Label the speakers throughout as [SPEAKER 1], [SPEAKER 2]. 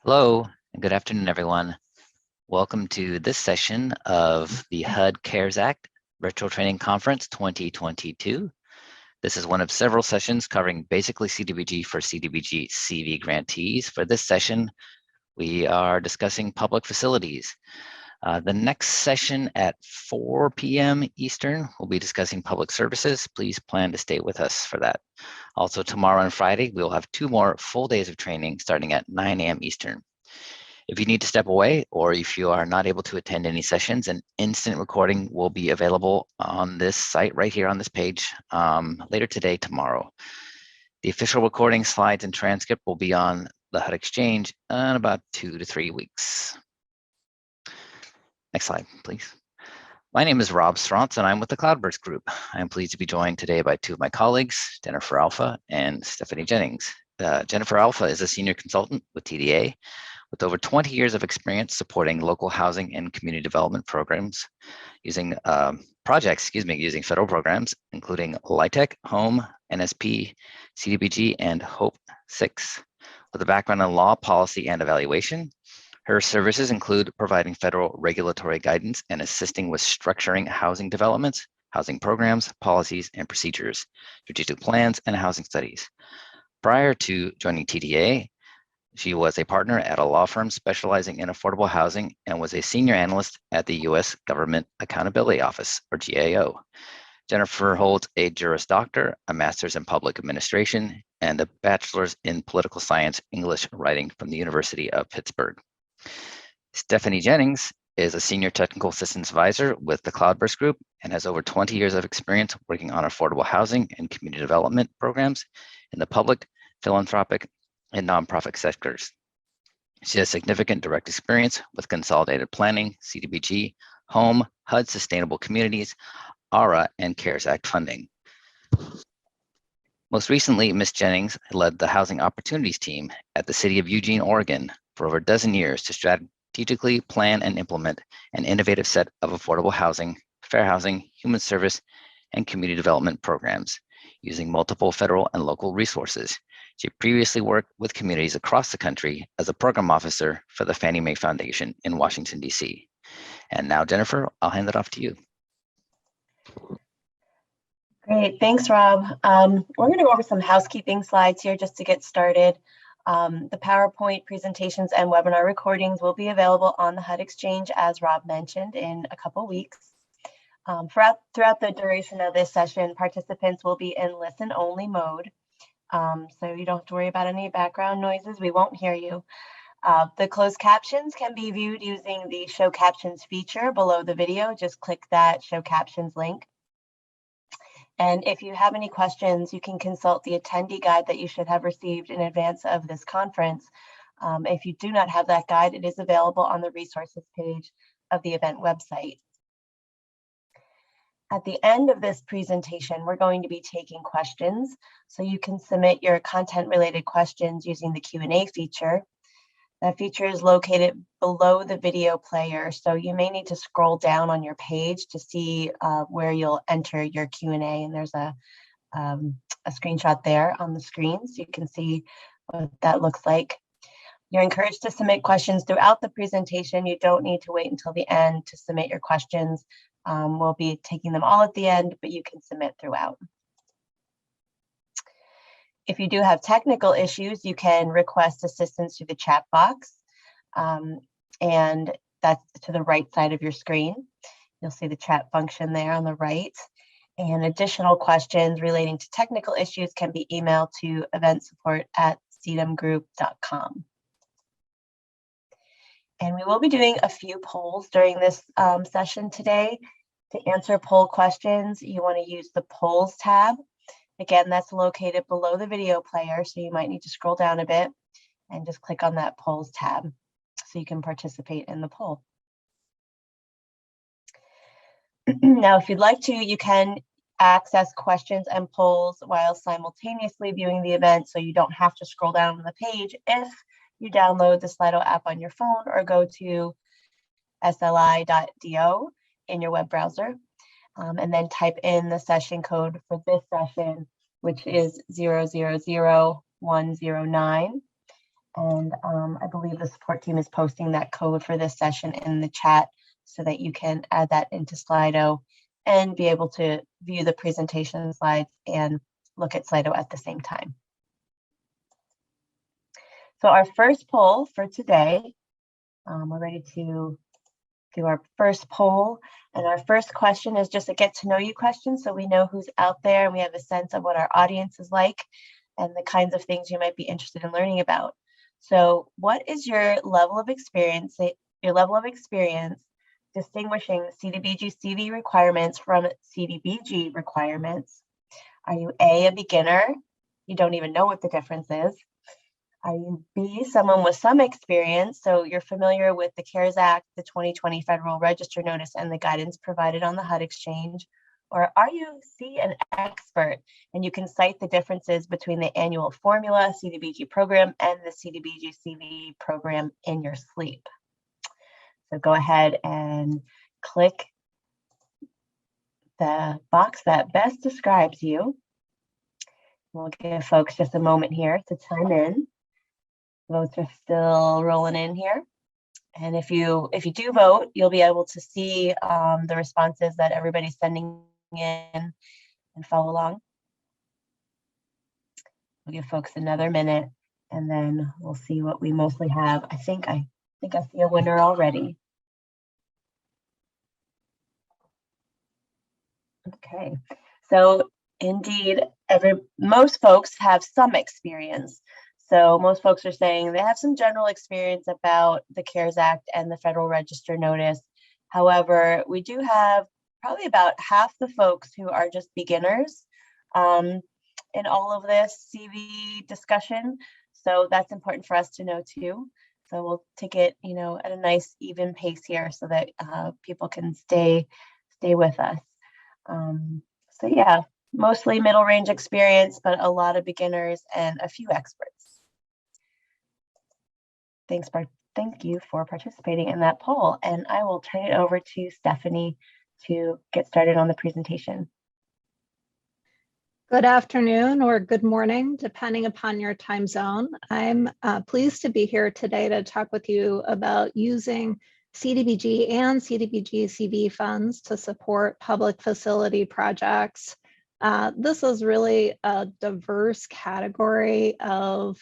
[SPEAKER 1] Hello, and good afternoon, everyone. Welcome to this session of the HUD CARES Act Virtual Training Conference 2022. This is one of several sessions covering basically CDBG for CDBG-CV grantees. For this session, we are discussing public facilities. The next session at 4 p.m. Eastern, we'll be discussing public services. Please plan to stay with us for that. Also, tomorrow and Friday, we'll have 2 more full days of training starting at 9 a.m. Eastern. If you need to step away, or if you are not able to attend any sessions, an instant recording will be available on this site right here on this page later today, tomorrow. The official recording, slides, and transcript will be on the HUD Exchange in about 2 to 3 weeks. Next slide, please. My name is Rob Strantz, and I'm with the Cloudburst Group. I'm pleased to be joined today by 2 of my colleagues, Jennifer Alpha and Stephanie Jennings. Jennifer Alpha is a senior consultant with TDA, with over 20 years of experience supporting local housing and community development programs using using federal programs, including LIHTC, HOME, NSP, CDBG, and HOPE 6. With a background in law, policy, and evaluation, her services include providing federal regulatory guidance and assisting with structuring housing developments, housing programs, policies, and procedures, strategic plans, and housing studies. Prior to joining TDA, she was a partner at a law firm specializing in affordable housing and was a senior analyst at the U.S. Government Accountability Office, or GAO. Jennifer holds a Juris Doctor, a Master's in Public Administration, and a Bachelor's in Political Science English Writing from the University of Pittsburgh. Stephanie Jennings is a Senior Technical Assistance Advisor with the Cloudburst Group and has over 20 years of experience working on affordable housing and community development programs in the public, philanthropic, and nonprofit sectors. She has significant direct experience with consolidated planning, CDBG, HOME, HUD Sustainable Communities, ARA, and CARES Act funding. Most recently, Ms. Jennings led the Housing Opportunities Team at the City of Eugene, Oregon for over a dozen years to strategically plan and implement an innovative set of affordable housing, fair housing, human service, and community development programs using multiple federal and local resources. She previously worked with communities across the country as a program officer for the Fannie Mae Foundation in Washington, D.C. And now, Jennifer, I'll hand it off to you.
[SPEAKER 2] Great, thanks, Rob. We're going to go over some housekeeping slides here just to get started. The PowerPoint presentations and webinar recordings will be available on the HUD Exchange, as Rob mentioned, in a couple weeks. Throughout the duration of this session, participants will be in listen-only mode. So you don't have to worry about any background noises. We won't hear you. The closed captions can be viewed using the Show Captions feature below the video. Just click that Show Captions link. And if you have any questions, you can consult the attendee guide that you should have received in advance of this conference. If you do not have that guide, it is available on the resources page of the event website. At the end of this presentation, we're going to be taking questions. So you can submit your content-related questions using the Q&A feature. That feature is located below the video player, so you may need to scroll down on your page to see where you'll enter your Q&A, and there's a screenshot there on the screen, so you can see what that looks like. You're encouraged to submit questions throughout the presentation. You don't need to wait until the end to submit your questions. We'll be taking them all at the end, but you can submit throughout. If you do have technical issues, you can request assistance through the chat box, and that's to the right side of your screen. You'll see the chat function there on the right. And additional questions relating to technical issues can be emailed to eventsupport@cdmgroup.com. And we will be doing a few polls during this session today. To answer poll questions, you want to use the Polls tab. Again, that's located below the video player, so you might need to scroll down a bit and just click on that Polls tab so you can participate in the poll. Now, if you'd like to, you can access questions and polls while simultaneously viewing the event, so you don't have to scroll down on the page if you download the Slido app on your phone or go to sli.do in your web browser. And then type in the session code for this session, which is 000109. And I believe the support team is posting that code for this session in the chat so that you can add that into Slido and be able to view the presentation slides and look at Slido at the same time. So our first poll for today, we're ready to do our first poll. And our first question is just a get to know you question, so we know who's out there and we have a sense of what our audience is like and the kinds of things you might be interested in learning about. So what is your level of experience distinguishing CDBG-CV requirements from CDBG requirements? Are you A, a beginner? You don't even know what the difference is. Are you B, someone with some experience, so you're familiar with the CARES Act, the 2020 Federal Register Notice, and the guidance provided on the HUD Exchange? Or are you C, an expert, and you can cite the differences between the annual formula CDBG program and the CDBG-CV program in your sleep? So go ahead and click the box that best describes you. We'll give folks just a moment here to chime in. Votes are still rolling in here. And if you do vote, you'll be able to see the responses that everybody's sending in and follow along. We'll give folks another minute and then we'll see what we mostly have. I think I see a winner already. Okay, so indeed, most folks have some experience. So most folks are saying they have some general experience about the CARES Act and the Federal Register Notice. However, we do have probably about half the folks who are just beginners in all of this CV discussion. So that's important for us to know too. So we'll take it, at a nice even pace here so that people can stay with us. So yeah, mostly middle range experience, but a lot of beginners and a few experts. Thank you for participating in that poll, and I will turn it over to Stephanie to get started on the presentation.
[SPEAKER 3] Good afternoon or good morning, depending upon your time zone. I'm pleased to be here today to talk with you about using CDBG and CDBG-CV funds to support public facility projects. This is really a diverse category of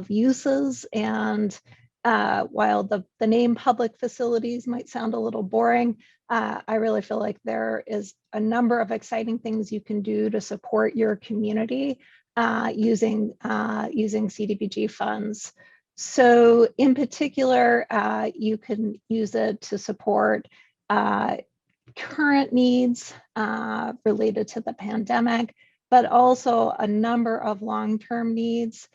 [SPEAKER 3] uses, and while the name public facilities might sound a little boring, I really feel like there is a number of exciting things you can do to support your community using CDBG funds. So in particular, you can use it to support current needs related to the pandemic, but also a number of long-term needs.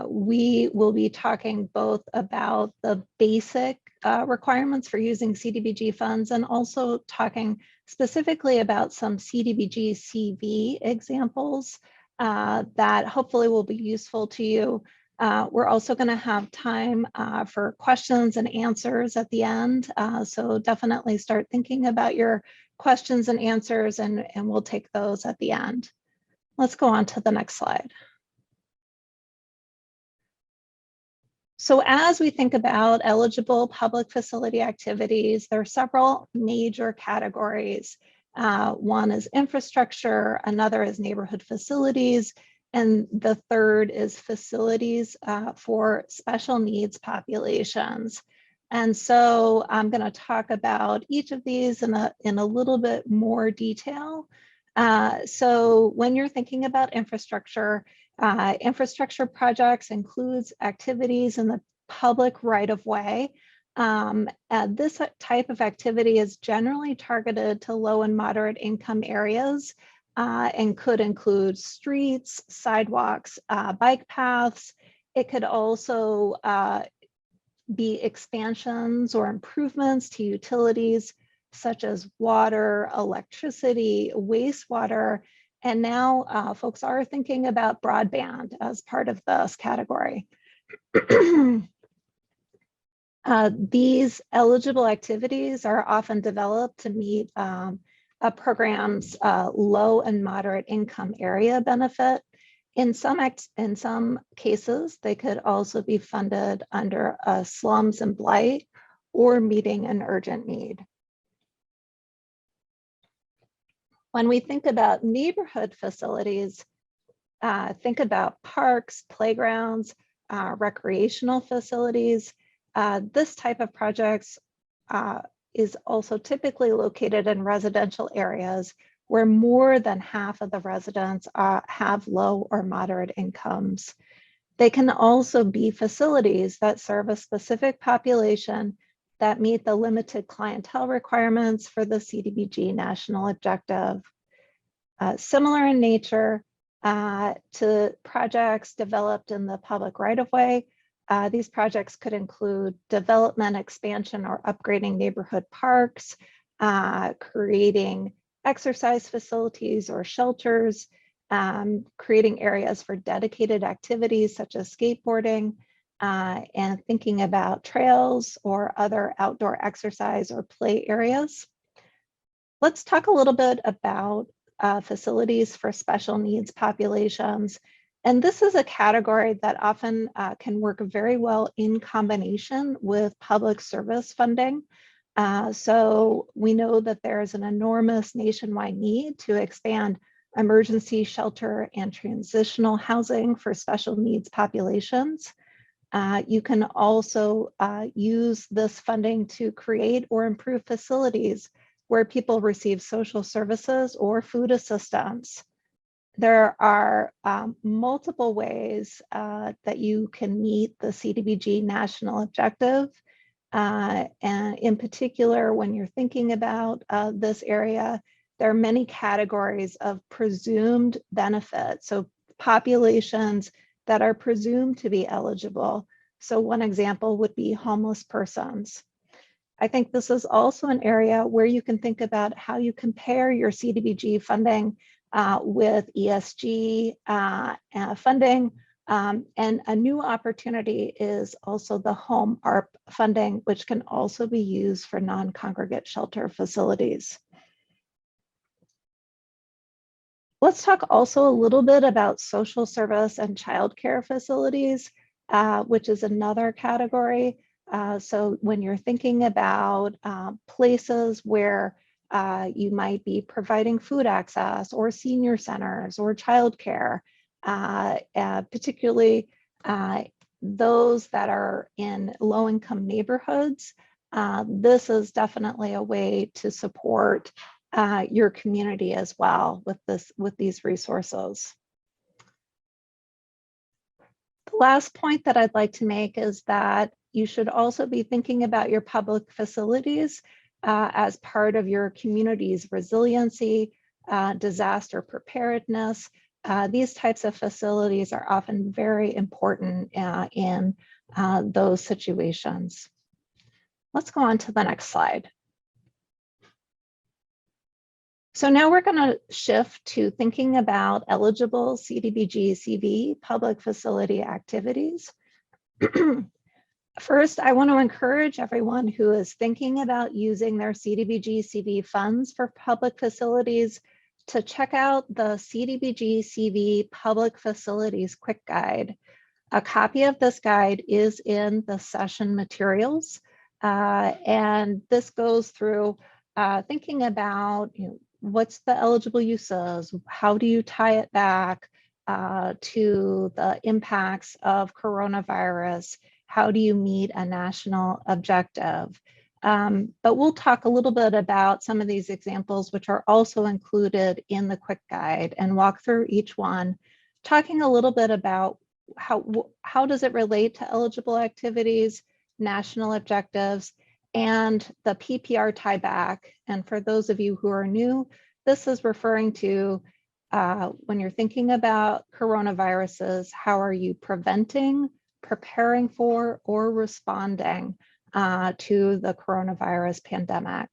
[SPEAKER 3] We will be talking both about the basic requirements for using CDBG funds and also talking specifically about some CDBG-CV examples that hopefully will be useful to you. We're also going to have time for questions and answers at the end. So definitely start thinking about your questions and answers, and we'll take those at the end. Let's go on to the next slide. So as we think about eligible public facility activities, there are several major categories. One is infrastructure, another is neighborhood facilities, and the third is facilities for special needs populations. And so I'm going to talk about each of these in a little bit more detail. So when you're thinking about infrastructure, infrastructure projects includes activities in the public right-of-way. This type of activity is generally targeted to low and moderate income areas and could include streets, sidewalks, bike paths. It could also be expansions or improvements to utilities such as water, electricity, wastewater, and now folks are thinking about broadband as part of this category. These eligible activities are often developed to meet a program's low and moderate income area benefit. In some cases, they could also be funded under a slums and blight or meeting an urgent need. When we think about neighborhood facilities, think about parks, playgrounds, recreational facilities. This type of projects is also typically located in residential areas where more than half of the residents have low or moderate incomes. They can also be facilities that serve a specific population that meet the limited clientele requirements for the CDBG national objective. Similar in nature to projects developed in the public right-of-way, these projects could include development, expansion, or upgrading neighborhood parks, creating exercise facilities or shelters, creating areas for dedicated activities such as skateboarding, and thinking about trails or other outdoor exercise or play areas. Let's talk a little bit about facilities for special needs populations. And this is a category that often can work very well in combination with public service funding. So we know that there is an enormous nationwide need to expand emergency shelter and transitional housing for special needs populations. You can also use this funding to create or improve facilities where people receive social services or food assistance. There are multiple ways that you can meet the CDBG national objective. And in particular, when you're thinking about this area, there are many categories of presumed benefits. So populations that are presumed to be eligible. So one example would be homeless persons. I think this is also an area where you can think about how you compare your CDBG funding with ESG funding. And a new opportunity is also the home ARP funding, which can also be used for non-congregate shelter facilities. Let's talk also a little bit about social service and childcare facilities, which is another category. So when you're thinking about places where you might be providing food access or senior centers or childcare, particularly those that are in low-income neighborhoods, this is definitely a way to support your community as well with these resources. The last point that I'd like to make is that you should also be thinking about your public facilities as part of your community's resiliency, disaster preparedness. These types of facilities are often very important in those situations. Let's go on to the next slide. So now we're going to shift to thinking about eligible CDBG-CV public facility activities. First, I want to encourage everyone who is thinking about using their CDBG-CV funds for public facilities to check out the CDBG-CV Public Facilities Quick Guide. A copy of this guide is in the session materials, and this goes through thinking about, what's the eligible uses, how do you tie it back to the impacts of coronavirus, how do you meet a national objective? But we'll talk a little bit about some of these examples, which are also included in the quick guide, and walk through each one, talking a little bit about how does it relate to eligible activities, national objectives, and the PPR tieback. And for those of you who are new, this is referring to when you're thinking about coronaviruses, how are you preventing, preparing for, or responding to the coronavirus pandemic?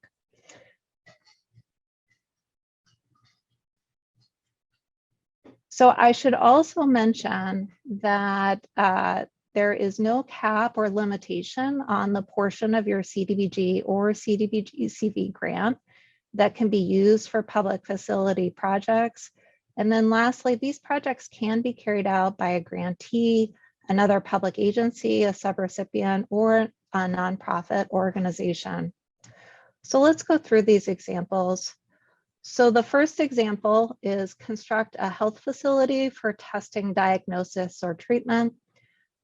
[SPEAKER 3] So I should also mention that there is no cap or limitation on the portion of your CDBG or CDBG-CV grant that can be used for public facility projects. And then lastly, these projects can be carried out by a grantee, another public agency, a subrecipient, or a nonprofit organization. So let's go through these examples. So the first example is construct a health facility for testing, diagnosis, or treatment.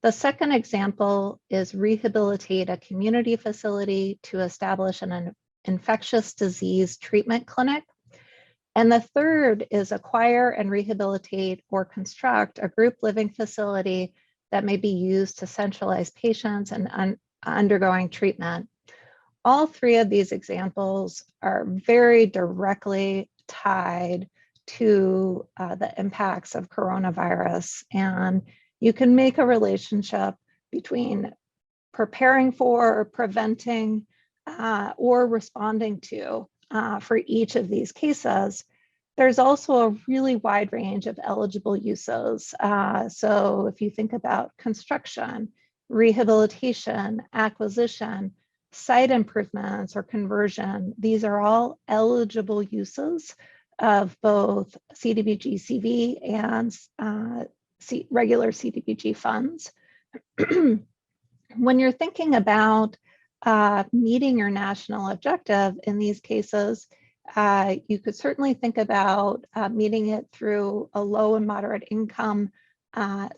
[SPEAKER 3] The second example is rehabilitate a community facility to establish an infectious disease treatment clinic. And the third is acquire and rehabilitate or construct a group living facility that may be used to centralize patients and undergoing treatment. All three of these examples are very directly tied to the impacts of coronavirus. And you can make a relationship between preparing for, preventing, or responding to for each of these cases. There's also a really wide range of eligible uses. So if you think about construction, rehabilitation, acquisition, site improvements, or conversion, these are all eligible uses of both CDBG-CV and regular CDBG funds. When you're thinking about meeting your national objective in these cases, you could certainly think about meeting it through a low and moderate income,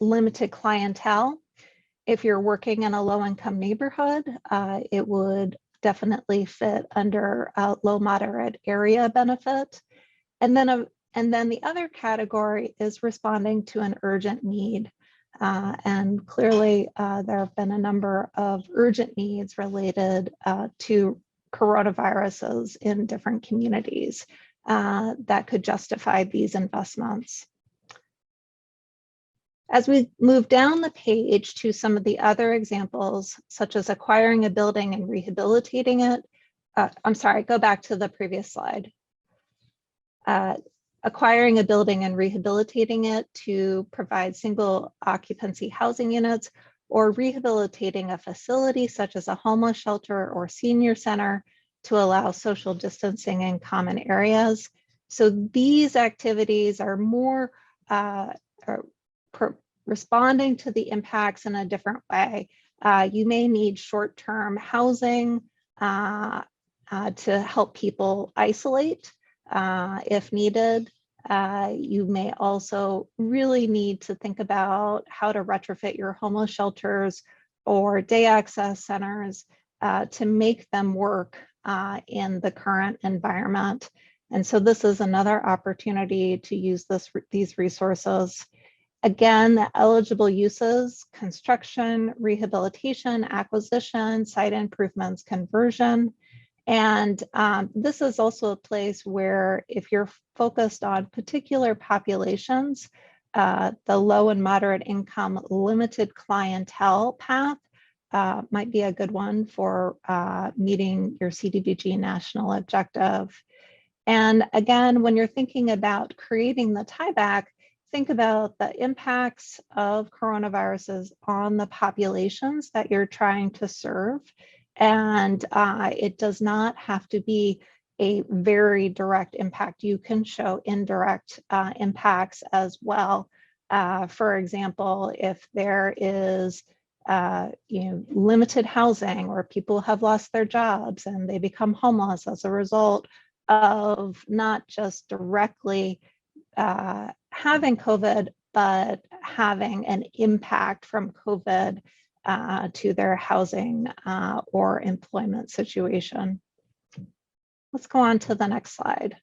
[SPEAKER 3] limited clientele. If you're working in a low-income neighborhood, it would definitely fit under a low moderate area benefit. And then the other category is responding to an urgent need. And clearly, there have been a number of urgent needs related to coronaviruses in different communities that could justify these investments. As we move down the page to some of the other examples, such as acquiring a building and rehabilitating it. I'm sorry, go back to the previous slide. Acquiring a building and rehabilitating it to provide single occupancy housing units, or rehabilitating a facility such as a homeless shelter or senior center to allow social distancing in common areas. So these activities are more responding to the impacts in a different way. You may need short-term housing to help people isolate if needed. You may also really need to think about how to retrofit your homeless shelters or day access centers to make them work in the current environment. And so this is another opportunity to use these resources. Again, the eligible uses: construction, rehabilitation, acquisition, site improvements, conversion. And this is also a place where if you're focused on particular populations, the low and moderate income limited clientele path might be a good one for meeting your CDBG national objective. And again, when you're thinking about creating the tieback, think about the impacts of coronaviruses on the populations that you're trying to serve. And it does not have to be a very direct impact. You can show indirect impacts as well. For example, if there is limited housing, or people have lost their jobs and they become homeless as a result of not just directly having COVID, but having an impact from COVID to their housing or employment situation. Let's go on to the next slide.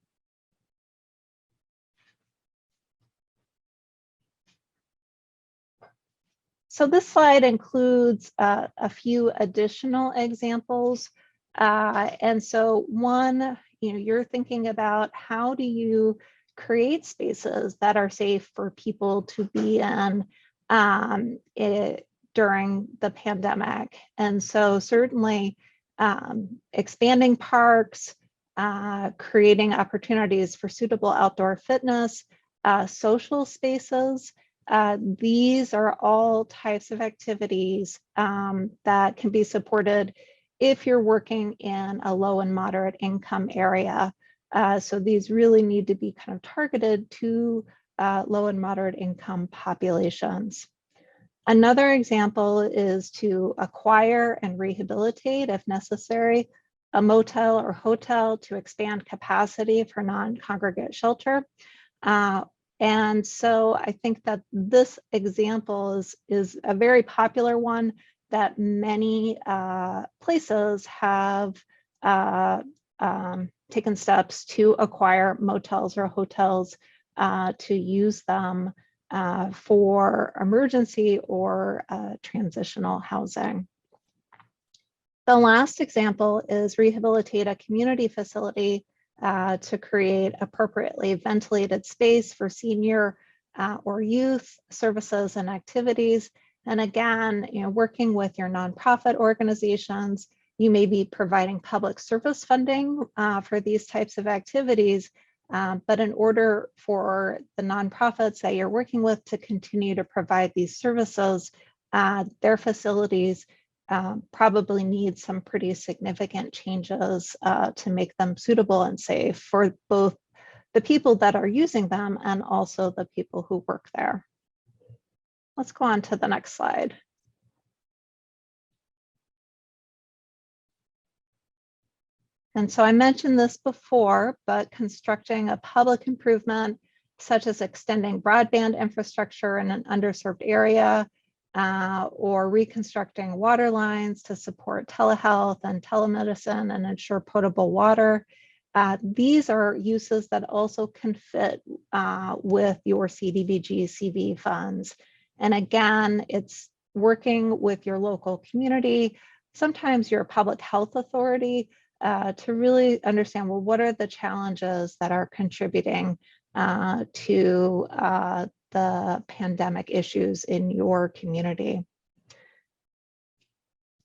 [SPEAKER 3] So this slide includes a few additional examples. And so one, you're thinking about how do you create spaces that are safe for people to be in during the pandemic. And so certainly expanding parks, creating opportunities for suitable outdoor fitness, social spaces. These are all types of activities that can be supported if you're working in a low and moderate income area. So these really need to be kind of targeted to low and moderate income populations. Another example is to acquire and rehabilitate, if necessary, a motel or hotel to expand capacity for non-congregate shelter. And so I think that this example is a very popular one that many places have taken steps to acquire motels or hotels to use them for emergency or transitional housing. The last example is rehabilitate a community facility to create appropriately ventilated space for senior or youth services and activities. And again, working with your nonprofit organizations, you may be providing public service funding for these types of activities. But in order for the nonprofits that you're working with to continue to provide these services, their facilities probably need some pretty significant changes to make them suitable and safe for both the people that are using them and also the people who work there. Let's go on to the next slide. And so I mentioned this before, but constructing a public improvement, such as extending broadband infrastructure in an underserved area, or reconstructing water lines to support telehealth and telemedicine and ensure potable water. These are uses that also can fit with your CDBG-CV funds. And again, it's working with your local community, sometimes your public health authority, to really understand, well, what are the challenges that are contributing to the pandemic issues in your community.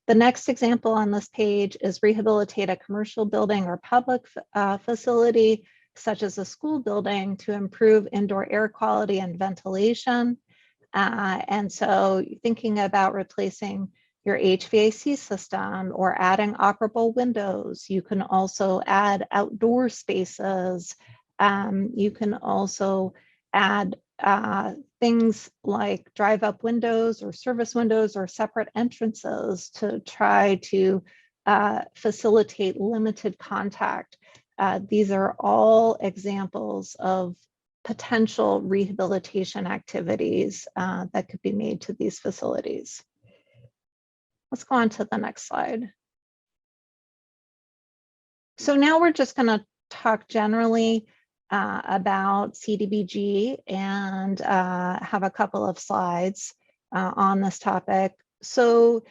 [SPEAKER 3] The next example on this page is rehabilitate a commercial building or public facility, such as a school building, to improve indoor air quality and ventilation. And so thinking about replacing your HVAC system or adding operable windows. You can also add outdoor spaces. You can also add things like drive-up windows or service windows or separate entrances to try to facilitate limited contact. These are all examples of potential rehabilitation activities that could be made to these facilities. Let's go on to the next slide. So now we're just going to talk generally about CDBG and have a couple of slides on this topic. So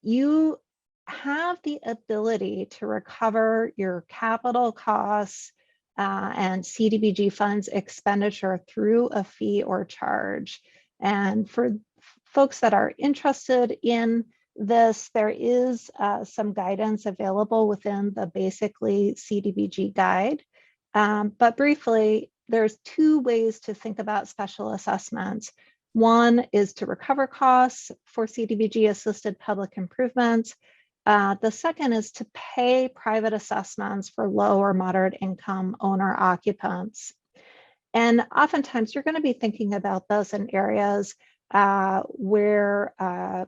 [SPEAKER 3] you have the ability to recover your capital costs and CDBG funds expenditure through a fee or charge. And for folks that are interested in this, there is some guidance available within the Basically CDBG guide. But briefly, there's two ways to think about special assessments. One is to recover costs for CDBG assisted public improvements. The second is to pay private assessments for low or moderate income owner occupants. And oftentimes you're going to be thinking about this in areas where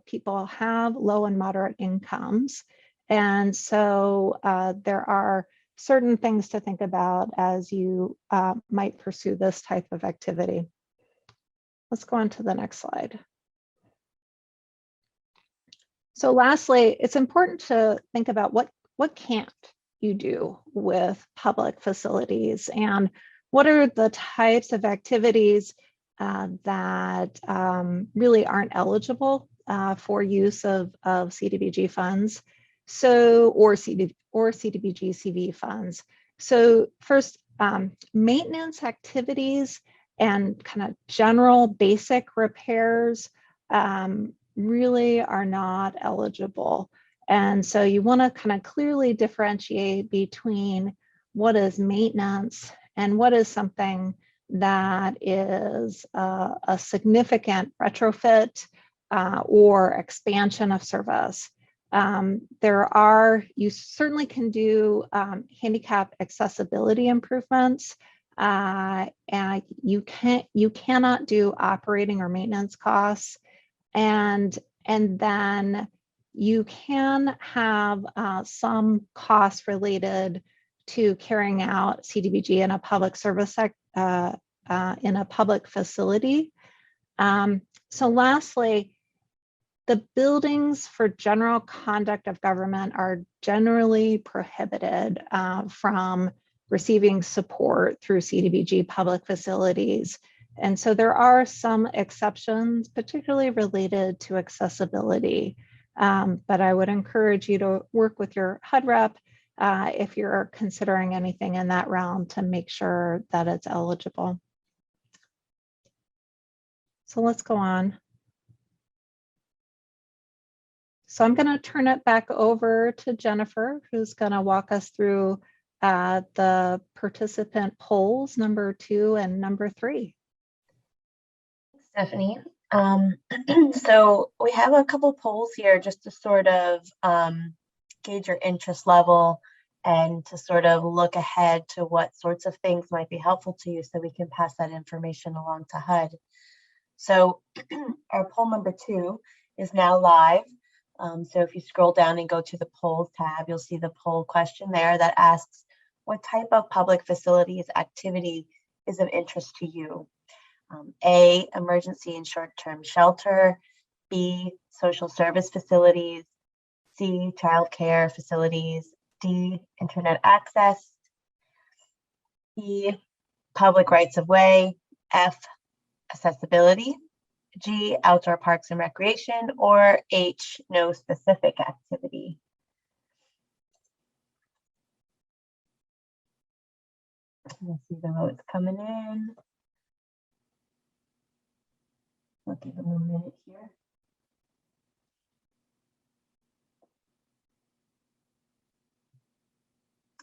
[SPEAKER 3] people have low and moderate incomes. And so there are certain things to think about as you might pursue this type of activity. Let's go on to the next slide. So lastly, it's important to think about what can't you do with public facilities, and what are the types of activities that really aren't eligible for use of CDBG funds, or CDBG-CV funds. So first, maintenance activities and kind of general basic repairs really are not eligible. And so you want to kind of clearly differentiate between what is maintenance and what is something that is a significant retrofit or expansion of service. You certainly can do handicap accessibility improvements and you cannot do operating or maintenance costs, and then you can have some costs related to carrying out CDBG in a public service in a public facility. So lastly, the buildings for general conduct of government are generally prohibited from receiving support through CDBG public facilities. And so there are some exceptions, particularly related to accessibility. But I would encourage you to work with your HUD rep if you're considering anything in that realm to make sure that it's eligible. So let's go on. So I'm going to turn it back over to Jennifer, who's going to walk us through the participant polls, number 2 and number 3.
[SPEAKER 2] Stephanie. So we have a couple polls here just to sort of gauge your interest level and to sort of look ahead to what sorts of things might be helpful to you so we can pass that information along to HUD. So our poll number 2 is now live. So if you scroll down and go to the polls tab, you'll see the poll question there that asks, what type of public facilities activity is of interest to you? A, emergency and short-term shelter. B, social service facilities. C, childcare facilities. D, internet access. E, public rights of way. F, accessibility. G, outdoor parks and recreation, or H, no specific activity. We'll see the votes coming in. I'll give them a minute here.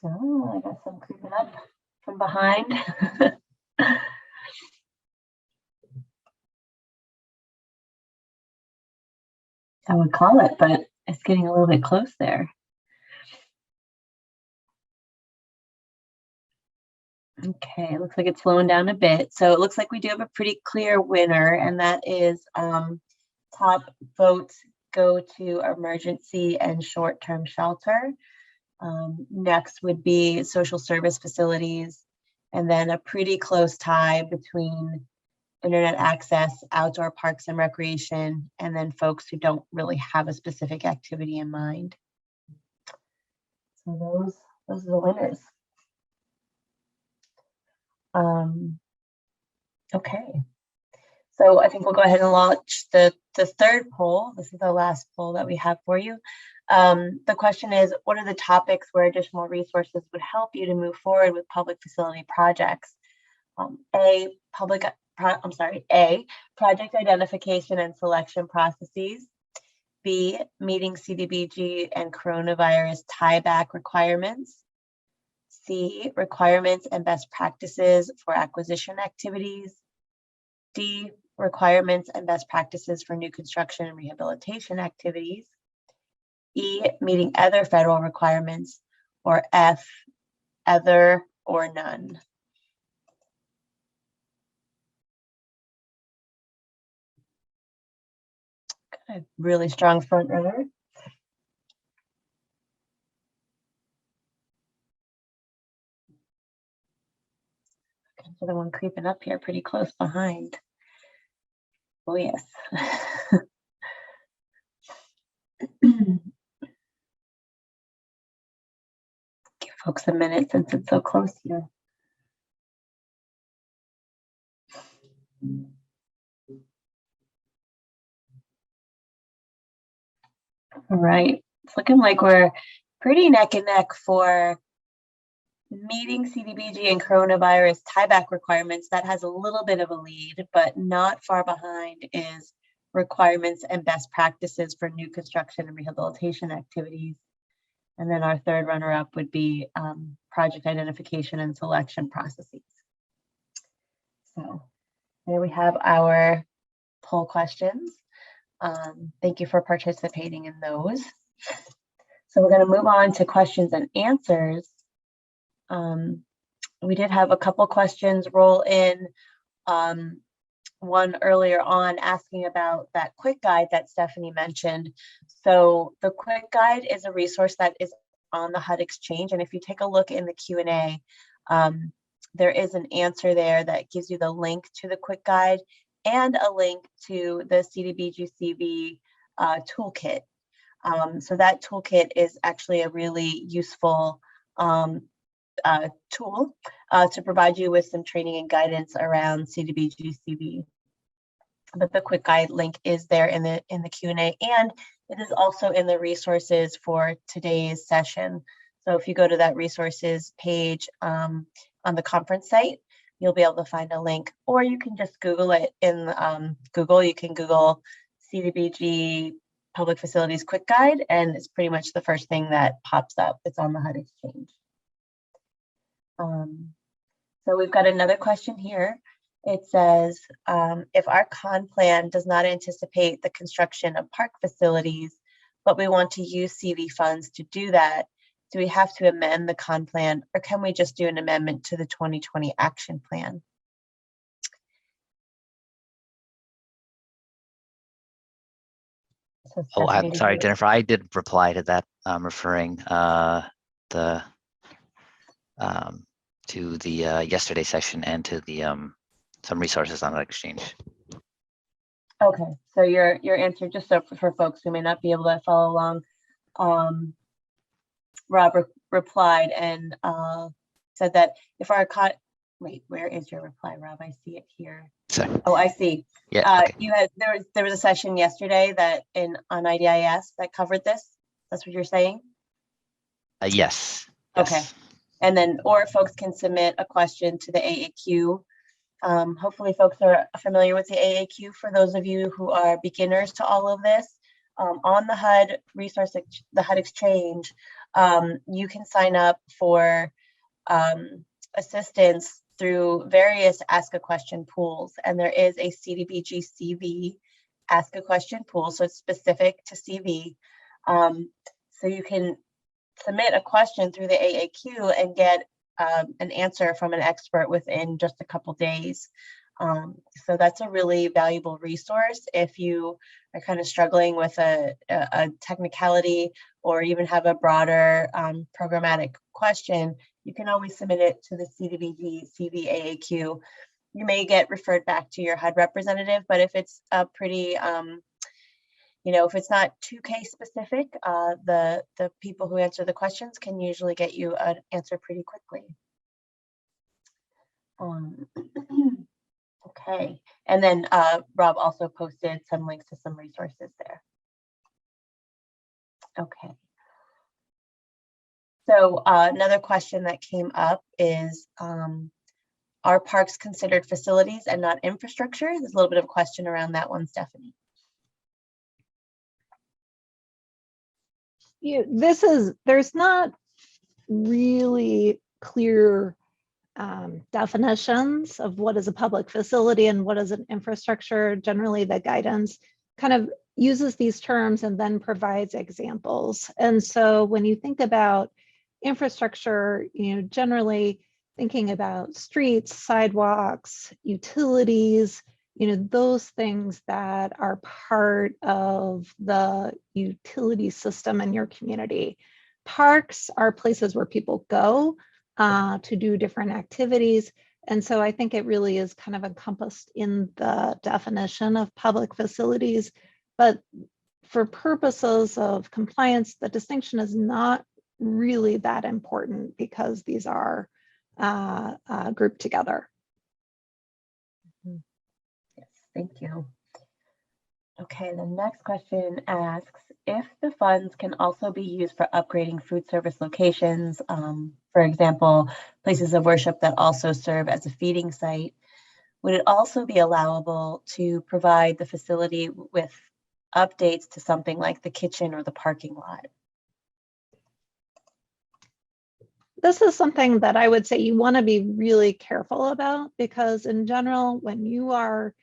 [SPEAKER 2] Oh, I got some creeping up from behind. I would call it, but it's getting a little bit close there. Okay, it looks like it's slowing down a bit. So it looks like we do have a pretty clear winner, and that is top votes go to emergency and short-term shelter. Next would be social service facilities, and then a pretty close tie between internet access, outdoor parks and recreation, and then folks who don't really have a specific activity in mind. So those are the winners. Okay, so I think we'll go ahead and launch the third poll. This is the last poll that we have for you. The question is, what are the topics where additional resources would help you to move forward with public facility projects? A, project identification and selection processes. B, meeting CDBG and coronavirus tieback requirements. C, requirements and best practices for acquisition activities. D, requirements and best practices for new construction and rehabilitation activities. E, meeting other federal requirements, or F, other or none. A really strong front runner. The one creeping up here pretty close behind. Oh yes. Give folks a minute since it's so close here. All right, it's looking like we're pretty neck and neck for meeting CDBG and coronavirus tieback requirements. That has a little bit of a lead, but not far behind is requirements and best practices for new construction and rehabilitation activities. And then our third runner-up would be project identification and selection processes. So there we have our poll questions. Thank you for participating in those. So we're going to move on to questions and answers. We did have a couple questions roll in. One earlier on asking about that quick guide that Stephanie mentioned. So the quick guide is a resource that is on the HUD Exchange. And if you take a look in the Q&A, there is an answer there that gives you the link to the quick guide and a link to the CDBG-CV toolkit. So that toolkit is actually a really useful tool to provide you with some training and guidance around CDBG-CV. But the quick guide link is there in the Q&A, and it is also in the resources for today's session. So if you go to that resources page on the conference site, you'll be able to find a link, or you can just Google it in Google. You can Google CDBG Public Facilities Quick Guide, and it's pretty much the first thing that pops up. It's on the HUD Exchange. So we've got another question here. It says, if our con plan does not anticipate the construction of park facilities, but we want to use CV funds to do that, do we have to amend the con plan, or can we just do an amendment to the 2020 action plan? So
[SPEAKER 1] Oh, I'm
[SPEAKER 2] Stephanie,
[SPEAKER 1] sorry, Jennifer. I did reply to that, referring to the yesterday session and to the some resources on the exchange.
[SPEAKER 2] Okay, so your answer, just so for folks who may not be able to follow along, Rob replied and said that if our wait, where is your reply, Rob? I see it here.
[SPEAKER 1] Sorry.
[SPEAKER 2] Oh, I see.
[SPEAKER 1] Yeah. Okay.
[SPEAKER 2] You had there was a session yesterday that on IDIS that covered this. That's what you're saying?
[SPEAKER 1] Yes.
[SPEAKER 2] Okay.
[SPEAKER 1] Yes.
[SPEAKER 2] And then, or folks can submit a question to the AAQ. Hopefully folks are familiar with the AAQ. For those of you who are beginners to all of this, on the HUD resource, the HUD Exchange, you can sign up for assistance through various Ask a Question pools. And there is a CDBG-CV Ask a Question pool, so it's specific to CV. So you can submit a question through the AAQ and get an answer from an expert within just a couple days. So that's a really valuable resource if you are kind of struggling with a technicality or even have a broader programmatic question. You can always submit it to the CDBG-CV AAQ. You may get referred back to your HUD representative, but if it's a pretty if it's not too case specific, the people who answer the questions can usually get you an answer pretty quickly. Okay, and then Rob also posted some links to some resources there. Okay. So another question that came up is, are parks considered facilities and not infrastructure? There's a little bit of a question around that one, Stephanie.
[SPEAKER 3] There's not really clear definitions of what is a public facility and what is an infrastructure. Generally, the guidance kind of uses these terms and then provides examples. And so when you think about infrastructure, generally thinking about streets, sidewalks, utilities, those things that are part of the utility system in your community. Parks are places where people go to do different activities. And so I think it really is kind of encompassed in the definition of public facilities. But for purposes of compliance, the distinction is not really that important because these are grouped together.
[SPEAKER 2] Yes, thank you. Okay, the next question asks, if the funds can also be used for upgrading food service locations, for example, places of worship that also serve as a feeding site, would it also be allowable to provide the facility with updates to something like the kitchen or the parking lot?
[SPEAKER 3] This is something that I would say you want to be really careful about, because in general, when you are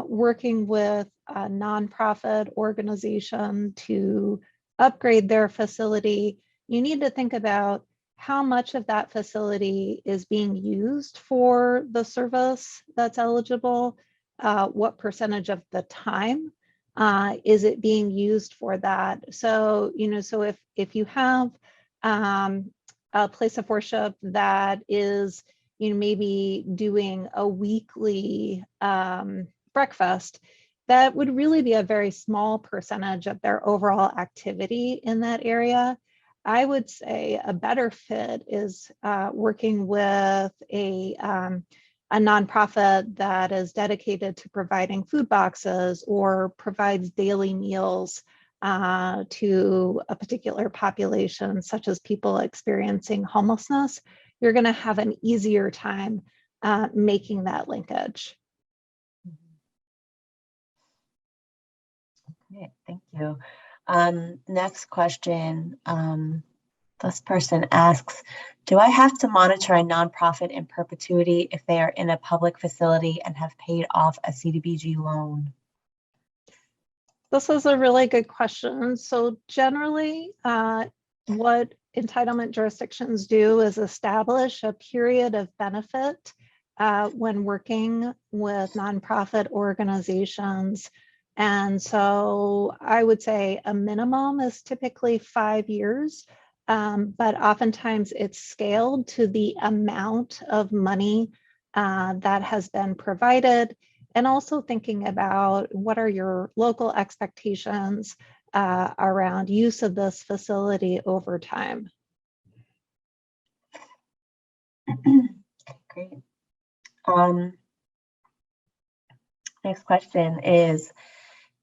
[SPEAKER 3] working with a nonprofit organization to upgrade their facility, you need to think about how much of that facility is being used for the service that's eligible, what percentage of the time is it being used for that. So, so if you have a place of worship that is, maybe doing a weekly breakfast, that would really be a very small percentage of their overall activity in that area. I would say a better fit is working with a nonprofit that is dedicated to providing food boxes or provides daily meals to a particular population, such as people experiencing homelessness. You're going to have an easier time making that linkage.
[SPEAKER 2] Okay, thank you. Next question. This person asks, do I have to monitor a nonprofit in perpetuity if they are in a public facility and have paid off a CDBG loan?
[SPEAKER 3] This is a really good question. So generally, what entitlement jurisdictions do is establish a period of benefit when working with nonprofit organizations. And so I would say a minimum is typically 5 years, but oftentimes it's scaled to the amount of money that has been provided, and also thinking about what are your local expectations around use of this facility over time.
[SPEAKER 2] Great. Next question is,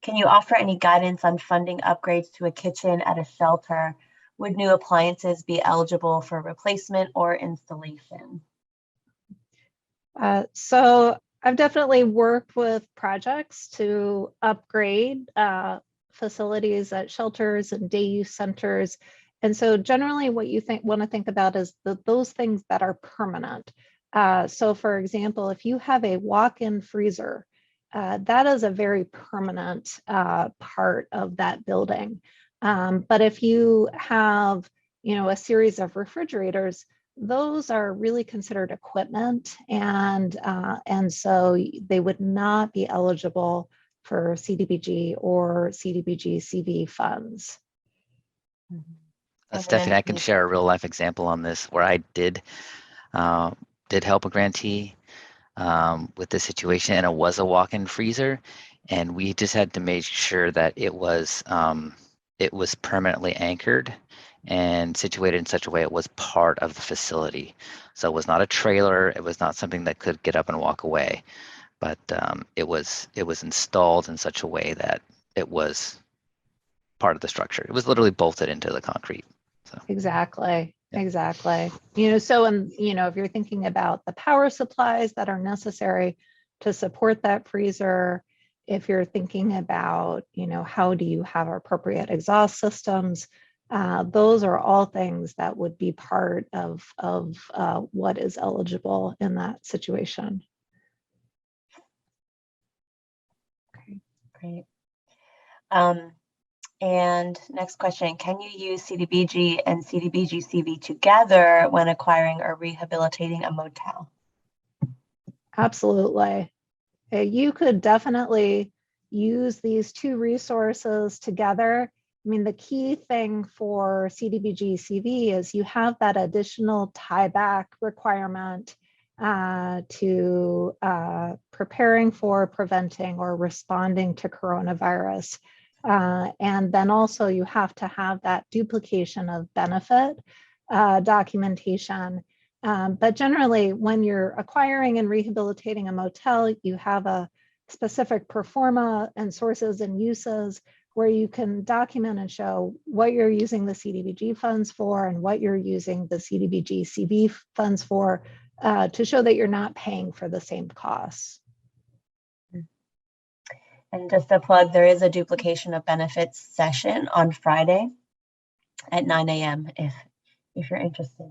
[SPEAKER 2] can you offer any guidance on funding upgrades to a kitchen at a shelter? Would new appliances be eligible for replacement or installation?
[SPEAKER 3] So I've definitely worked with projects to upgrade facilities at shelters and day use centers. And so generally what you want to think about is those things that are permanent. So for example, if you have a walk-in freezer, that is a very permanent part of that building. But if you have, a series of refrigerators, those are really considered equipment, and so they would not be eligible for CDBG or CDBG-CV funds.
[SPEAKER 1] Stephanie, I can share a real life example on this where I did help a grantee with this situation, and it was a walk-in freezer, and we just had to make sure that it was permanently anchored and situated in such a way it was part of the facility. So it was not a trailer, it was not something that could get up and walk away, but it was installed in such a way that it was part of the structure. It was literally bolted into the concrete. So.
[SPEAKER 3] Exactly. Exactly. So, if you're thinking about the power supplies that are necessary to support that freezer, if you're thinking about, how do you have appropriate exhaust systems, those are all things that would be part of what is eligible in that situation.
[SPEAKER 2] Okay, great. And next question, can you use CDBG and CDBG-CV together when acquiring or rehabilitating a motel?
[SPEAKER 3] Absolutely. You could definitely use these two resources together. I mean, the key thing for CDBG-CV is you have that additional tieback requirement to preparing for, preventing, or responding to coronavirus. And then also you have to have that duplication of benefit documentation. But generally, when you're acquiring and rehabilitating a motel, you have a specific pro forma and sources and uses where you can document and show what you're using the CDBG funds for and what you're using the CDBG-CV funds for to show that you're not paying for the same costs.
[SPEAKER 2] And just a plug, there is a duplication of benefits session on Friday at 9 a.m. if you're interested.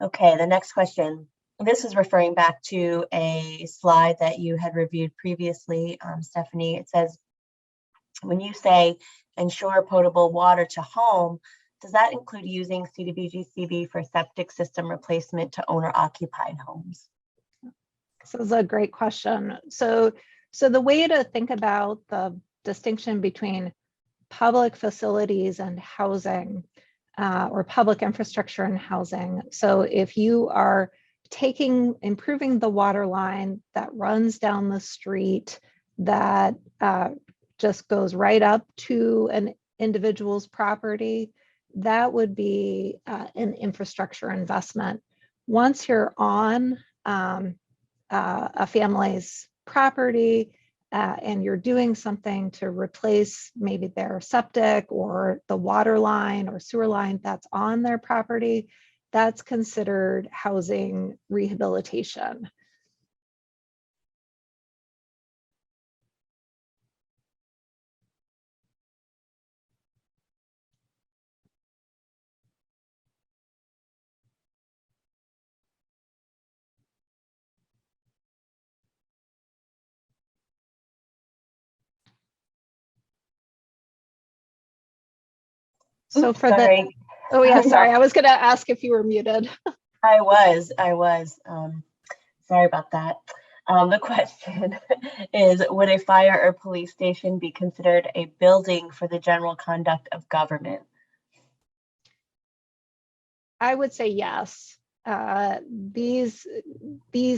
[SPEAKER 2] Okay, the next question. This is referring back to a slide that you had reviewed previously, Stephanie. It says, When you say ensure potable water to home, does that include using CDBG-CV for septic system replacement to owner-occupied homes?
[SPEAKER 3] So this is a great question. So the way to think about the distinction between public facilities and housing, or public infrastructure and housing. So if you are improving the water line that runs down the street, that just goes right up to an individual's property, that would be an infrastructure investment. Once you're on a family's property and you're doing something to replace maybe their septic or the water line or sewer line that's on their property, that's considered housing rehabilitation. So for
[SPEAKER 2] Sorry.
[SPEAKER 3] Oh yeah, sorry. I was going to ask if you were muted.
[SPEAKER 2] I was. Sorry about that. The question is, would a fire or police station be considered a building for the general conduct of government?
[SPEAKER 3] I would say yes. These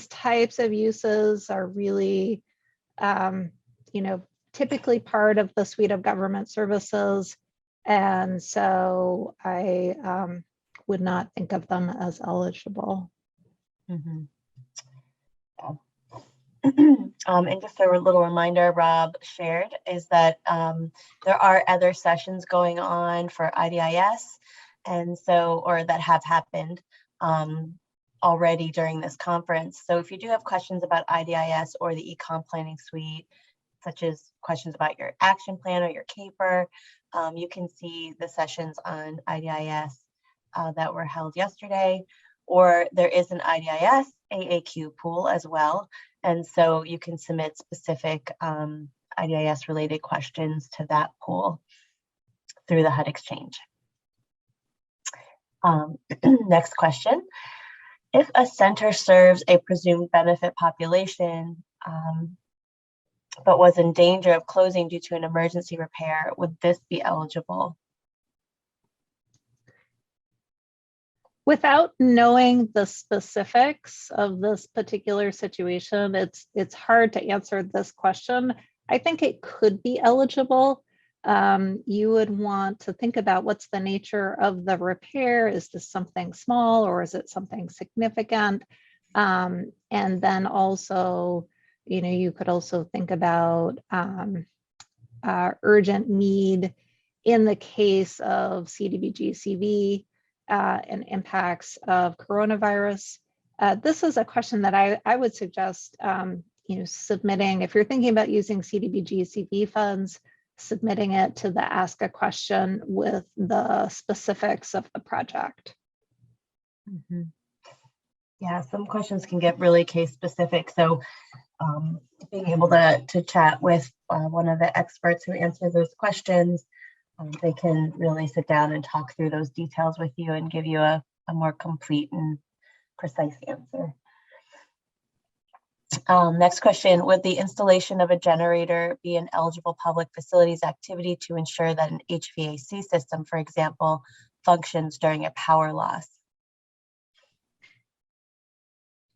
[SPEAKER 3] types of uses are really, typically part of the suite of government services. And so I would not think of them as eligible.
[SPEAKER 2] Mm-hmm. Yeah. And just a little reminder Rob shared is that there are other sessions going on for IDIS, and so, or that have happened already during this conference. So if you do have questions about IDIS or the Econ Planning Suite, such as questions about your action plan or your CAPER, you can see the sessions on IDIS that were held yesterday, or there is an IDIS AAQ pool as well. And so you can submit specific IDIS related questions to that pool through the HUD Exchange. Next question. If a center serves a presumed benefit population, but was in danger of closing due to an emergency repair, would this be eligible?
[SPEAKER 3] Without knowing the specifics of this particular situation, it's hard to answer this question. I think it could be eligible. You would want to think about what's the nature of the repair. Is this something small or is it something significant? And then also, you could also think about urgent need in the case of CDBG-CV and impacts of coronavirus. This is a question that I would suggest submitting. If you're thinking about using CDBG-CV funds, submitting it to the Ask a Question with the specifics of the project.
[SPEAKER 2] Mm-hmm. Yeah, some questions can get really case specific. So being able to chat with one of the experts who answer those questions, they can really sit down and talk through those details with you and give you a more complete and precise answer. Next question, would the installation of a generator be an eligible public facilities activity to ensure that an HVAC system, for example, functions during a power loss?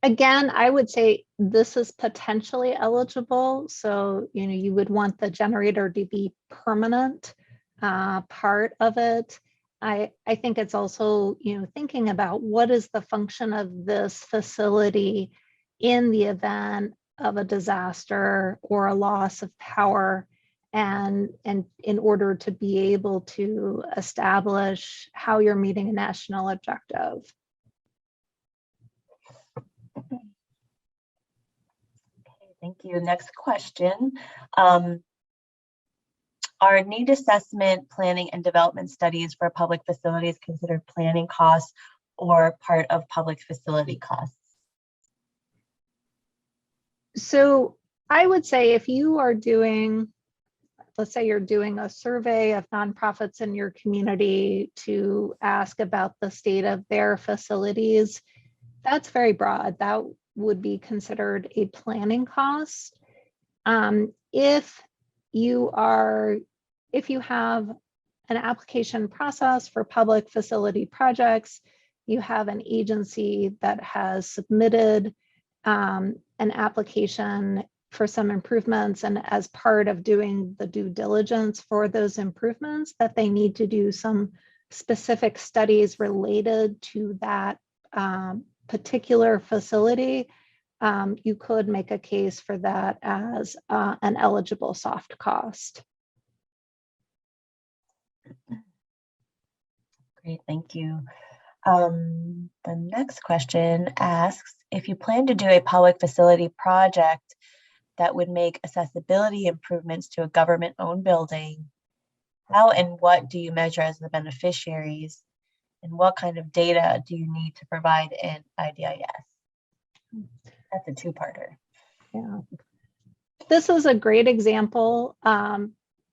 [SPEAKER 3] Again, I would say this is potentially eligible. So, you would want the generator to be permanent part of it. I think it's also, thinking about what is the function of this facility in the event of a disaster or a loss of power, and in order to be able to establish how you're meeting a national objective.
[SPEAKER 2] Okay, thank you. Next question. Are need assessment, planning, and development studies for public facilities considered planning costs or part of public facility costs?
[SPEAKER 3] So I would say if you are doing let's say you're doing a survey of nonprofits in your community to ask about the state of their facilities, that's very broad. That would be considered a planning cost. If you have an application process for public facility projects, you have an agency that has submitted an application for some improvements, and as part of doing the due diligence for those improvements, that they need to do some specific studies related to that particular facility, you could make a case for that as an eligible soft cost.
[SPEAKER 2] Great, thank you. The next question asks, if you plan to do a public facility project that would make accessibility improvements to a government-owned building, how and what do you measure as the beneficiaries? And what kind of data do you need to provide in IDIS? That's a two-parter.
[SPEAKER 3] Yeah. This is a great example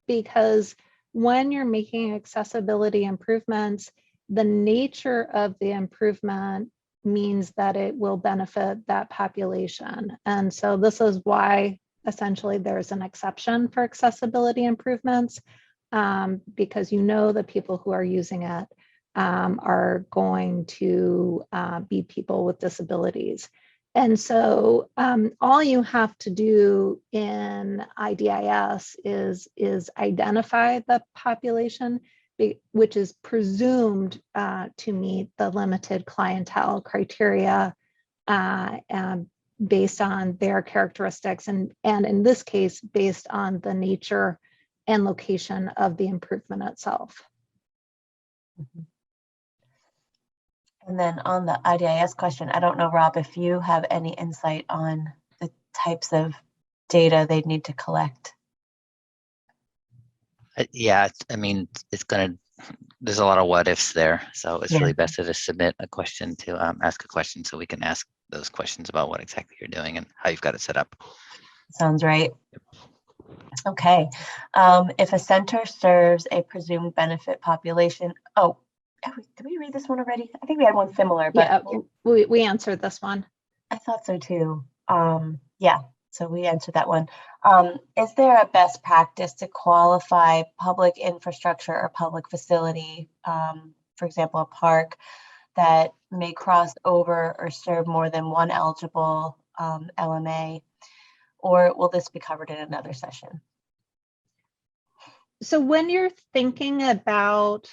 [SPEAKER 3] because when you're making accessibility improvements, the nature of the improvement means that it will benefit that population. And so this is why essentially there's an exception for accessibility improvements, because you know the people who are using it are going to be people with disabilities. And so all you have to do in IDIS is identify the population, which is presumed to meet the limited clientele criteria based on their characteristics, and in this case, based on the nature and location of the improvement itself.
[SPEAKER 2] Mm-hmm. And then on the IDIS question, I don't know, Rob, if you have any insight on the types of data they'd need to collect.
[SPEAKER 1] Yeah, I mean, there's a lot of what ifs there. So it's really best to just submit a question to ask a question so we can ask those questions about what exactly you're doing and how you've got it set up.
[SPEAKER 2] Sounds right. Okay. If a center serves a presumed benefit population, did we read this one already? I think we had one similar, but
[SPEAKER 3] yeah, we answered this one.
[SPEAKER 2] I thought so too. Yeah, so we answered that one. Is there a best practice to qualify public infrastructure or public facility, for example, a park that may cross over or serve more than one eligible LMA, or will this be covered in another session?
[SPEAKER 3] So when you're thinking about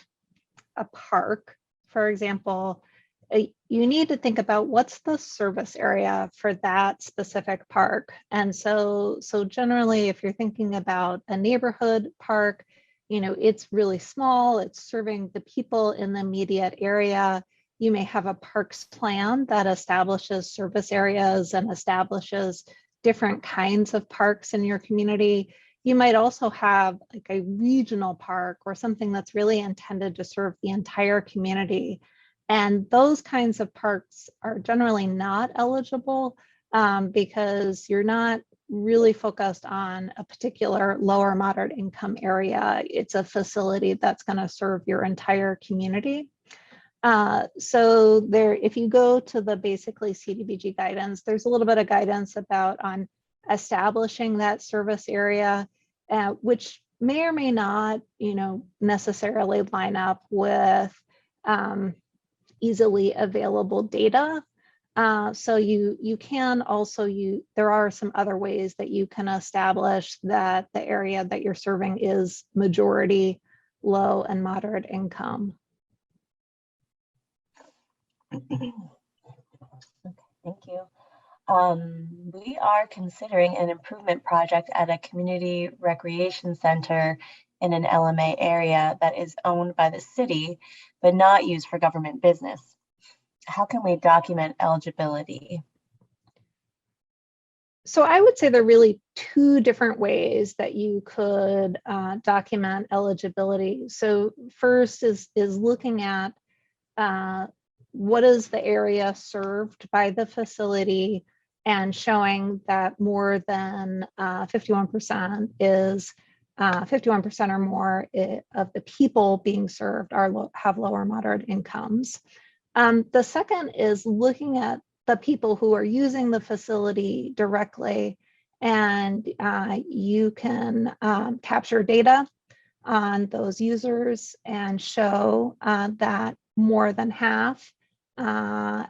[SPEAKER 3] a park, for example, you need to think about what's the service area for that specific park. And so generally, if you're thinking about a neighborhood park, it's really small, it's serving the people in the immediate area. You may have a parks plan that establishes service areas and establishes different kinds of parks in your community. You might also have like a regional park or something that's really intended to serve the entire community. And those kinds of parks are generally not eligible because you're not really focused on a particular low or moderate income area. It's a facility that's going to serve your entire community. So there, if you go to the basically CDBG guidance, there's a little bit of guidance on establishing that service area, which may or may not, necessarily line up with easily available data. So you can also there are some other ways that you can establish that the area that you're serving is majority low and moderate income.
[SPEAKER 2] Okay, thank you. We are considering an improvement project at a community recreation center in an LMA area that is owned by the city, but not used for government business. How can we document eligibility?
[SPEAKER 3] So I would say there are really two different ways that you could document eligibility. So first is looking at what is the area served by the facility and showing that more than 51% is 51% or more of the people being served have low or moderate incomes. The second is looking at the people who are using the facility directly, and you can capture data on those users and show that more than half have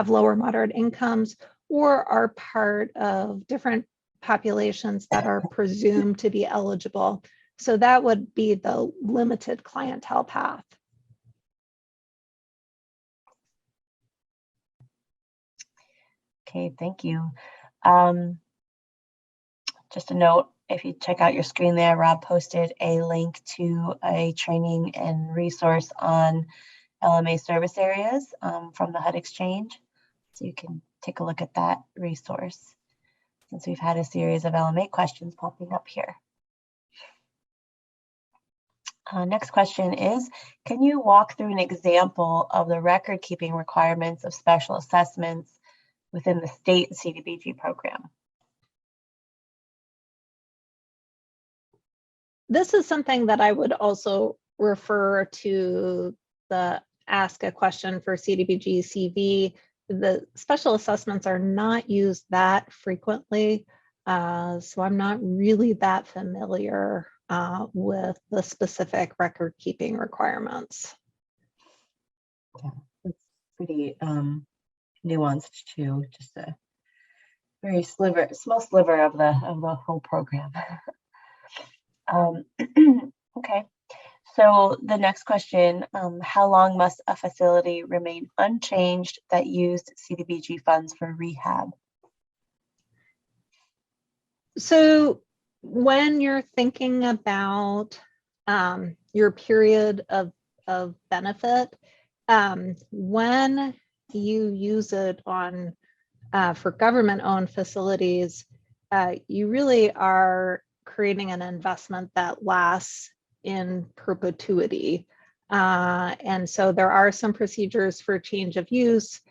[SPEAKER 3] low or moderate incomes or are part of different populations that are presumed to be eligible. So that would be the limited clientele path.
[SPEAKER 2] Okay, thank you. Just a note, if you check out your screen there, Rob posted a link to a training and resource on LMA service areas from the HUD Exchange. So you can take a look at that resource since we've had a series of LMA questions popping up here. Next question is, can you walk through an example of the record keeping requirements of special assessments within the state CDBG program?
[SPEAKER 3] This is something that I would also refer to the ask a question for CDBG-CV. The special assessments are not used that frequently, so I'm not really that familiar with the specific record keeping requirements.
[SPEAKER 2] Yeah, it's pretty nuanced too, just a very small sliver of the whole program. Okay, so the next question, how long must a facility remain unchanged that used CDBG funds for rehab?
[SPEAKER 3] So when you're thinking about your period of benefit, when you use it on for government-owned facilities, you really are creating an investment that lasts in perpetuity. And so there are some procedures for change of use.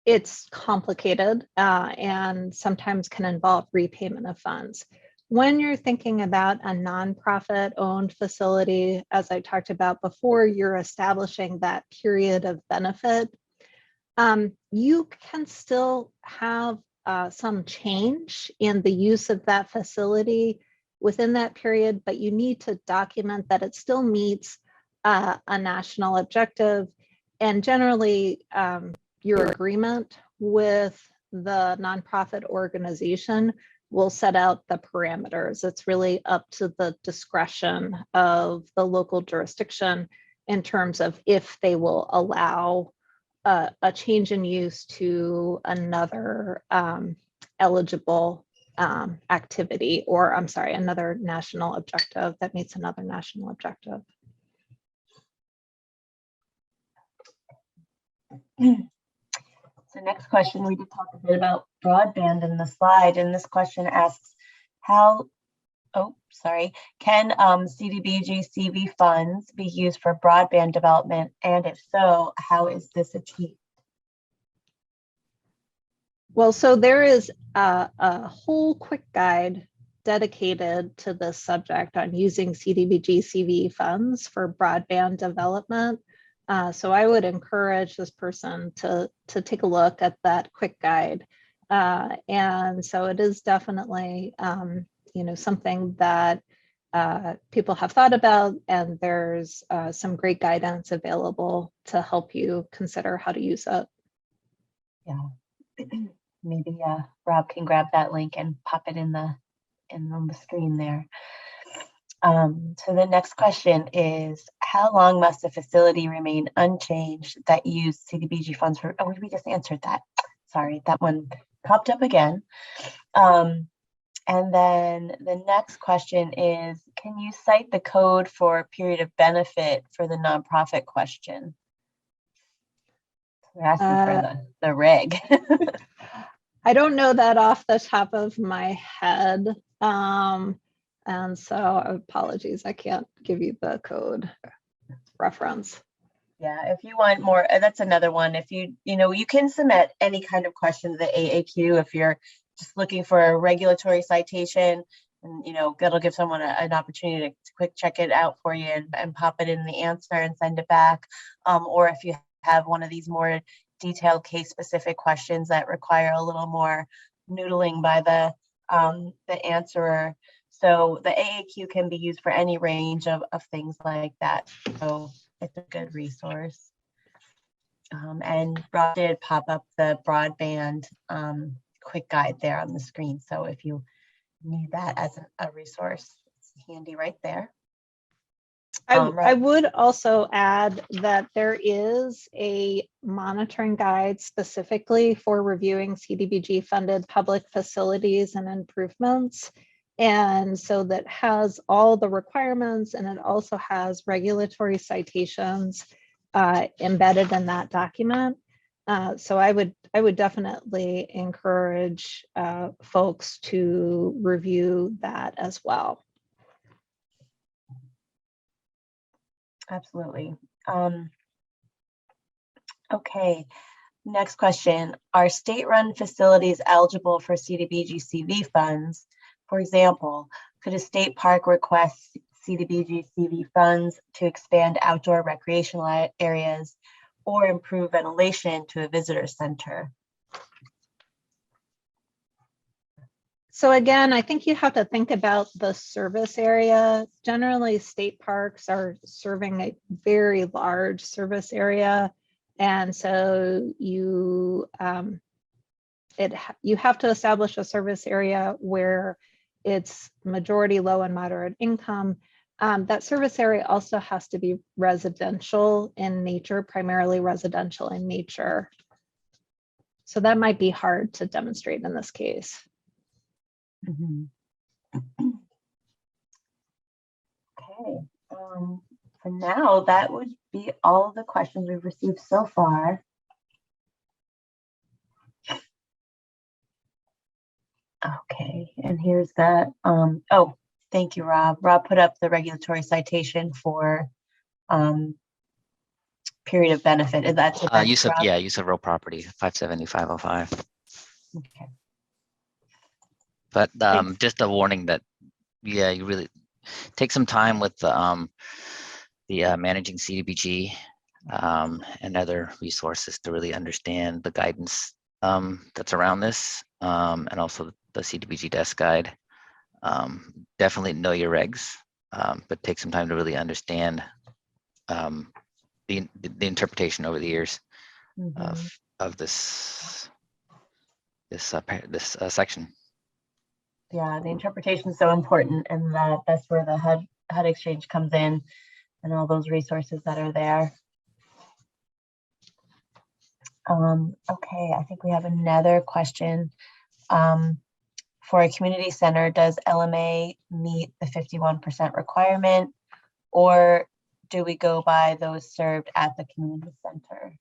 [SPEAKER 3] It's complicated and sometimes can involve repayment of funds. When you're thinking about a nonprofit owned facility, as I talked about before, you're establishing that period of benefit. You can still have some change in the use of that facility within that period, but you need to document that it still meets a national objective. And generally, your agreement with the nonprofit organization will set out the parameters. It's really up to the discretion of the local jurisdiction in terms of if they will allow a change in use to another eligible activity, or I'm sorry, another national objective that meets another national objective.
[SPEAKER 2] So next question, we did talk a bit about broadband in the slide, and this question asks can CDBG-CV funds be used for broadband development, and if so, how is this achieved?
[SPEAKER 3] Well, so there is a whole quick guide dedicated to this subject on using CDBG-CV funds for broadband development. So I would encourage this person to take a look at that quick guide. And so it is definitely something that people have thought about, and there's some great guidance available to help you consider how to use it.
[SPEAKER 2] Yeah, maybe Rob can grab that link and pop it on the screen there. So the next question is, how long must a facility remain unchanged that used CDBG funds for, oh, we just answered that. Sorry, that one popped up again. And then the next question is, can you cite the code for period of benefit for the nonprofit question? We're asking for the reg.
[SPEAKER 3] I don't know that off the top of my head. And so apologies, I can't give you the code reference.
[SPEAKER 2] Yeah, if you want more, that's another one. If you can submit any kind of question to the AAQ if you're just looking for a regulatory citation. And, it'll give someone an opportunity to quick check it out for you and pop it in the answer and send it back. Or if you have one of these more detailed case specific questions that require a little more noodling by the answerer. So the AAQ can be used for any range of things like that. So it's a good resource. And Rob did pop up the broadband quick guide there on the screen. So if you need that as a resource, it's handy right there.
[SPEAKER 3] I would also add that there is a monitoring guide specifically for reviewing CDBG funded public facilities and improvements. And so that has all the requirements, and it also has regulatory citations embedded in that document. So I would definitely encourage folks to review that as well.
[SPEAKER 2] Absolutely. Okay, next question. Are state-run facilities eligible for CDBG-CV funds? For example, could a state park request CDBG-CV funds to expand outdoor recreational areas or improve ventilation to a visitor center?
[SPEAKER 3] So again, I think you have to think about the service area. Generally, state parks are serving a very large service area. And so you have to establish a service area where it's majority low and moderate income. That service area also has to be residential in nature, primarily residential in nature. So that might be hard to demonstrate in this case.
[SPEAKER 2] Mm-hmm. Okay, for now, that would be all the questions we've received so far. Okay, and here's that. Oh, thank you, Rob. Rob put up the regulatory citation for period of benefit. Is that
[SPEAKER 1] use of real property 570-505.
[SPEAKER 2] Okay.
[SPEAKER 1] But just a warning that, yeah, you really take some time with the managing CDBG and other resources to really understand the guidance that's around this, and also the CDBG desk guide. Definitely know your regs, but take some time to really understand the interpretation over the years of this section.
[SPEAKER 2] Yeah, the interpretation is so important, and that's where the HUD exchange comes in, and all those resources that are there. Okay, I think we have another question. For a community center, does LMA meet the 51% requirement, or do we go by those served at the community center?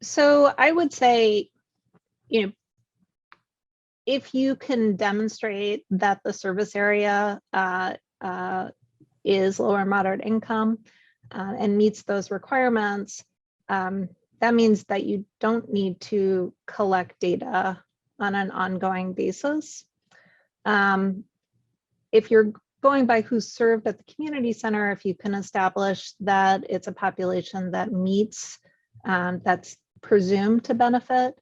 [SPEAKER 3] So I would say, if you can demonstrate that the service area is low or moderate income and meets those requirements, that means that you don't need to collect data on an ongoing basis. If you're going by who's served at the community center, if you can establish that it's a population that meets, that's presumed to benefit,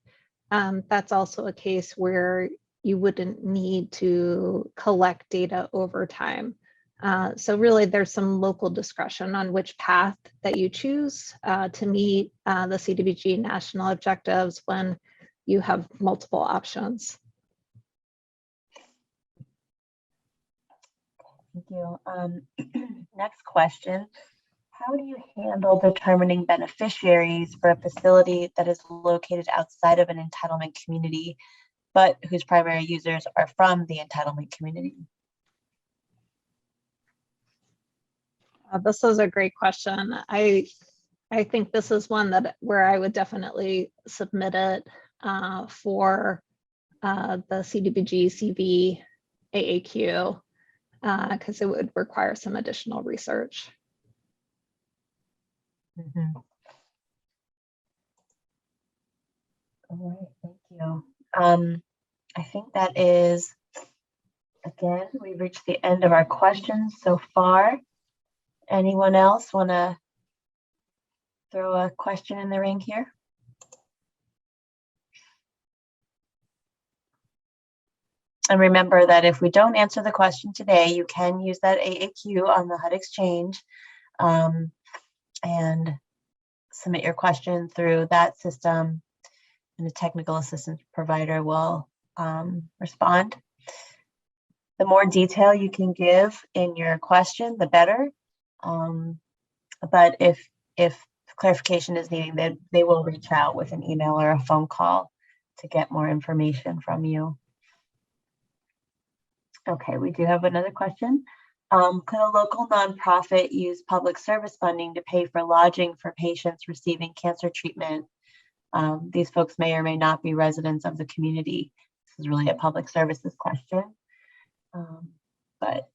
[SPEAKER 3] that's also a case where you wouldn't need to collect data over time. So really, there's some local discretion on which path that you choose to meet the CDBG national objectives when you have multiple options.
[SPEAKER 2] Thank you. Next question. How do you handle determining beneficiaries for a facility that is located outside of an entitlement community, but whose primary users are from the entitlement community?
[SPEAKER 3] This is a great question. I think this is one where I would definitely submit it for the CDBG-CV AAQ because it would require some additional research.
[SPEAKER 2] All right, thank you. I think that is, again, we've reached the end of our questions so far. Anyone else want to throw a question in the ring here? And remember that if we don't answer the question today, you can use that AAQ on the HUD Exchange and submit your question through that system, and the technical assistance provider will respond. The more detail you can give in your question, the better. But if clarification is needed, they will reach out with an email or a phone call to get more information from you. Okay, we do have another question. Could a local nonprofit use public service funding to pay for lodging for patients receiving cancer treatment? These folks may or may not be residents of the community. This is really a public services question. But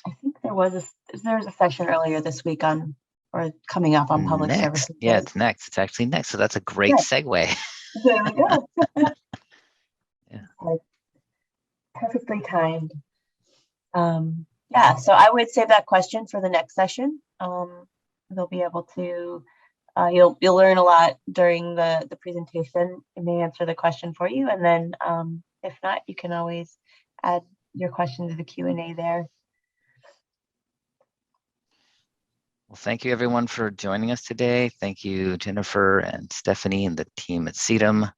[SPEAKER 2] I think there was a session earlier this week on, or coming up on public services.
[SPEAKER 1] Yeah, it's next. It's actually next. So that's a great segue.
[SPEAKER 2] There we go.
[SPEAKER 1] Yeah.
[SPEAKER 2] Like, perfectly timed. Yeah, so I would save that question for the next session. They'll be able to, you'll learn a lot during the presentation. It may answer the question for you, and then if not, you can always add your question to the Q&A there.
[SPEAKER 1] Well, thank you everyone for joining us today. Thank you, Jennifer and Stephanie and the team at CDM.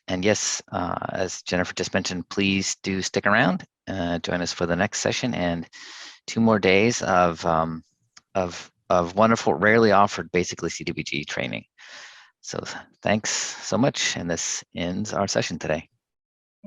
[SPEAKER 1] And yes, as Jennifer just mentioned, please do stick around, join us for the next session and 2 more days of wonderful, rarely offered, basically CDBG training. So thanks so much, and this ends our session today.